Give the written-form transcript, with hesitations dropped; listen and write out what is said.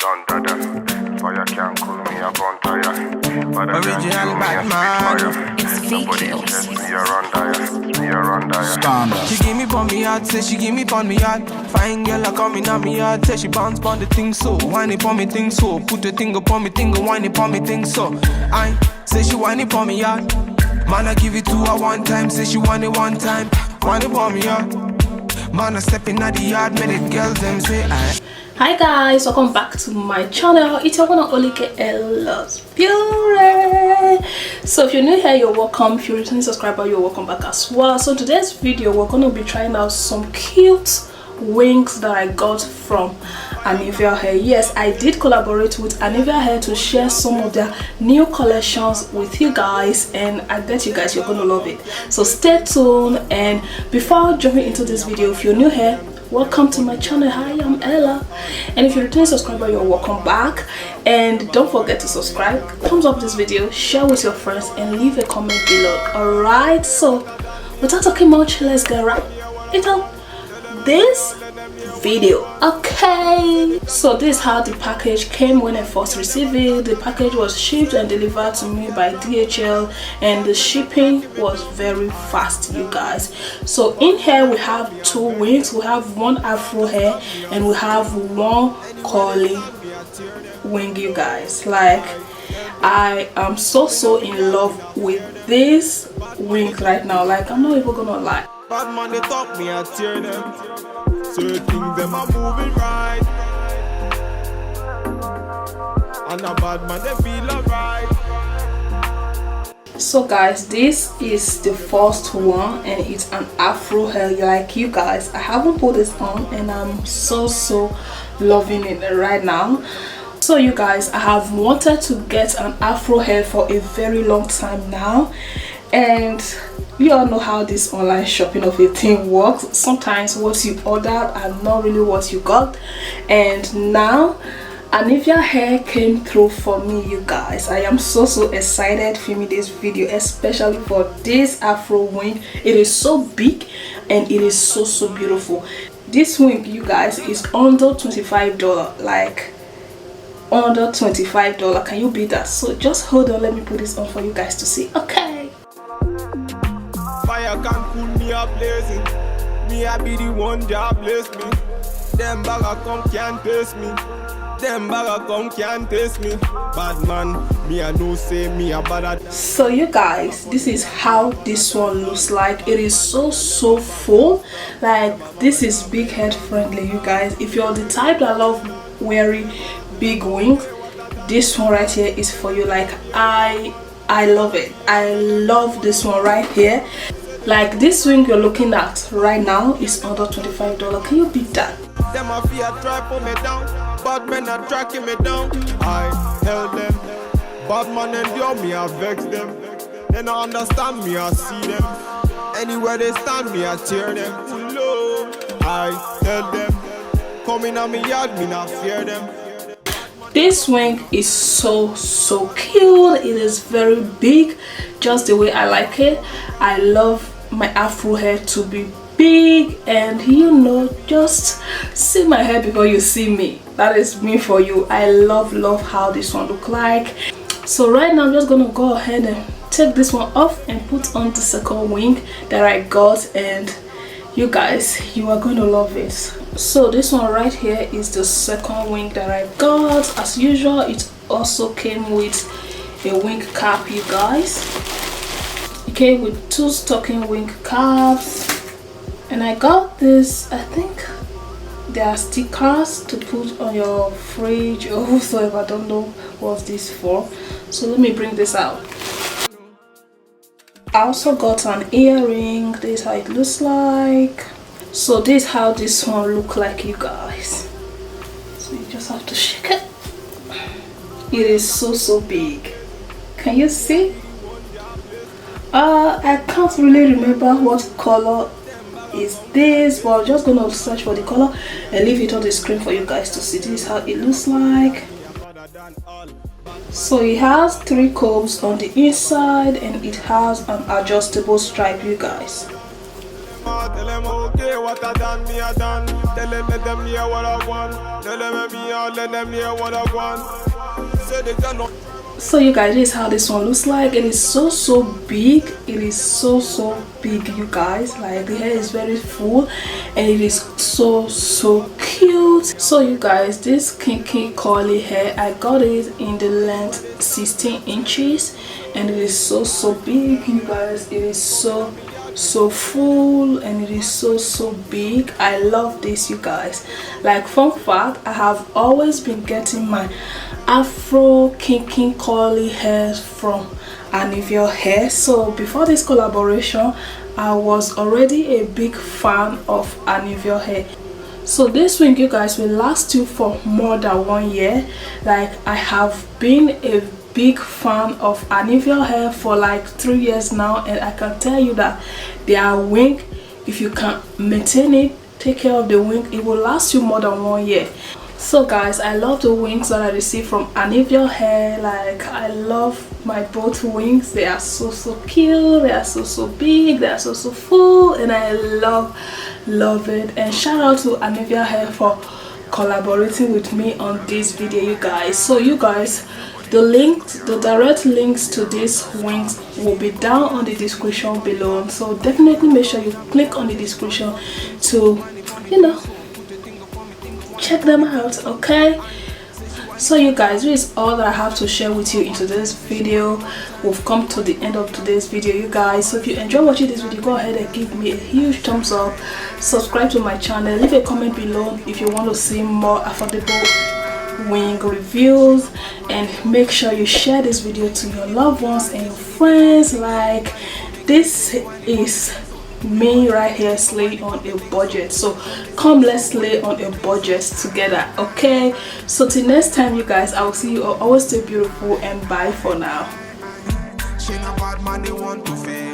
done dada. Fire can't cool me up on tire. But I can't Original kill me a bad spit man. fire. It's Nobody test me around dire. Me around dire. She give me pon me heart, say she give me pon me heart. Fine girl a coming on me heart, say she bounce pon the thing so. Whine it pon me thing so, put the thing upon me thing, whine it pon me thing so. I say she whine it pon me heart. Man I give it to her one time, say she want it one time. Whine it pon me heart. Man I step in at the yard, make the girls them say I. Hi guys, welcome back to my channel. It's your one and only KL's Beauty. So if you're new here, you're welcome. If you're a returning subscriber, you're welcome back as well. So today's video, we're going to be trying out some cute wings that I got from Annivia hair. Yes, I did collaborate with Annivia hair to share some of their new collections with you guys, and I bet you guys you're gonna love it. So stay tuned. And before jumping into this video, if you're new here, welcome to my channel. Hi, I'm Ella, and if you're a returning subscriber, you're welcome back. And don't forget to subscribe, thumbs up this video, share with your friends, and leave a comment below. All right, so without talking much, let's get right into this video. Okay, so this is how the package came when I first received it. The package was shipped and delivered to me by DHL, and the shipping was very fast, you guys. So in here we have two wings. We have one Afro hair and we have one curly wing, you guys. Like, I am so in love with this wing right now. Like, I'm not even gonna lie. Bad man they talk me, I tear them. Certain things them are moving right. And a bad man they feel alright. So guys, this is the first one, and it's an Afro hair. Like, you guys, I haven't put this on and I'm so loving it right now. So you guys, I have wanted to get an Afro hair for a very long time now, and you all know how this online shopping of a thing works. Sometimes what you ordered are not really what you got, and now Annivia hair came through for me, you guys. I am so excited filming this video, especially for this Afro wing. It is so big and it is so beautiful. This wing, you guys, is under $25. Like, under $25. Can you beat that? So just hold on, let me put this on for you guys to see. Okay, Fire can cool me up blazing. Me I be the one that bless me. Them bagger come can't taste me. Them bagger come can't taste me. Bad man, me I know say me a bad. so you guys, this is how this one looks like. It is so full. Like, this is big head friendly, you guys. If you're the type that love wearing big wings, this one right here is for you. Like, I love it. I love this one right here. Like, this wing you're looking at right now is under $25. Can you beat that? Them a fear try pull me down. Bad men are tracking me down. I held them. Bad man endure me, I vex them. They don't understand me, I see them. Anywhere they stand me, I tear them. Full low. I tell them. Coming on me yard, me not fear them. This wing is so cute. It is very big, just the way I like it. I love my Afro hair to be big, and you know, just see my hair before you see me. That is me for you. I love how this one look like. So right now I'm just gonna go ahead and take this one off and put on the second wing that I got, and you guys, you are going to love it. So this one right here is the second wing that I got. As usual, it also came with a wing cap, you guys. It came with two stocking wing caps, and I got this, I think there are stickers to put on your fridge or whatsoever. I don't know what this for, so let me bring this out. I also got an earring. This is how it looks like. So this is how this one look like, you guys. So you just have to shake it. It is so big. Can you see? I can't really remember what color is this, but I'm just gonna search for the color and leave it on the screen for you guys to see. This is how it looks like. So it has 3 combs on the inside, and it has an adjustable stripe, you guys. Them Tell them okay, what I done, me I done. Tell them let them hear what I want. Tell them me out, let them hear what I want. Say they cannot. So you guys, this is how this one looks like. It is so big. It is so big, you guys. Like the hair is very full and it is so cute. So you guys, this kinky curly hair, I got it in the length 16 inches and it is so big, you guys. It is so full and it is so big. I love this, you guys. Like, fun fact, I have always been getting my Afro kinky curly hairs from Annivia hair. So before this collaboration, I was already a big fan of Annivia hair. So this wig, you guys, will last you for more than 1 year. Like, I have been a big fan of Annivia hair for like 3 years now, and I can tell you that their wig, if you can maintain it, take care of the wig, it will last you more than 1 year. So guys, I love the wings that I receive from Annivia hair. Like, I love my both wings. They are so cute, they are so big, they are so full, and I love it. And shout out to Annivia hair for collaborating with me on this video, you guys. So you guys, the direct links to these wings will be down on the description below, so definitely make sure you click on the description to, you know, check them out. Okay, so you guys, this is all that I have to share with you in today's video. We've come to the end of today's video, you guys. So if you enjoy watching this video, go ahead and give me a huge thumbs up, subscribe to my channel, leave a comment below if you want to see more affordable wig reviews, and make sure you share this video to your loved ones and your friends. Like, this is me right here slaying on a budget, so come, let's slay on a budget together. Okay, so till next time, you guys, I will see you all. Always stay beautiful and bye for now. She not bad man, they want to fail.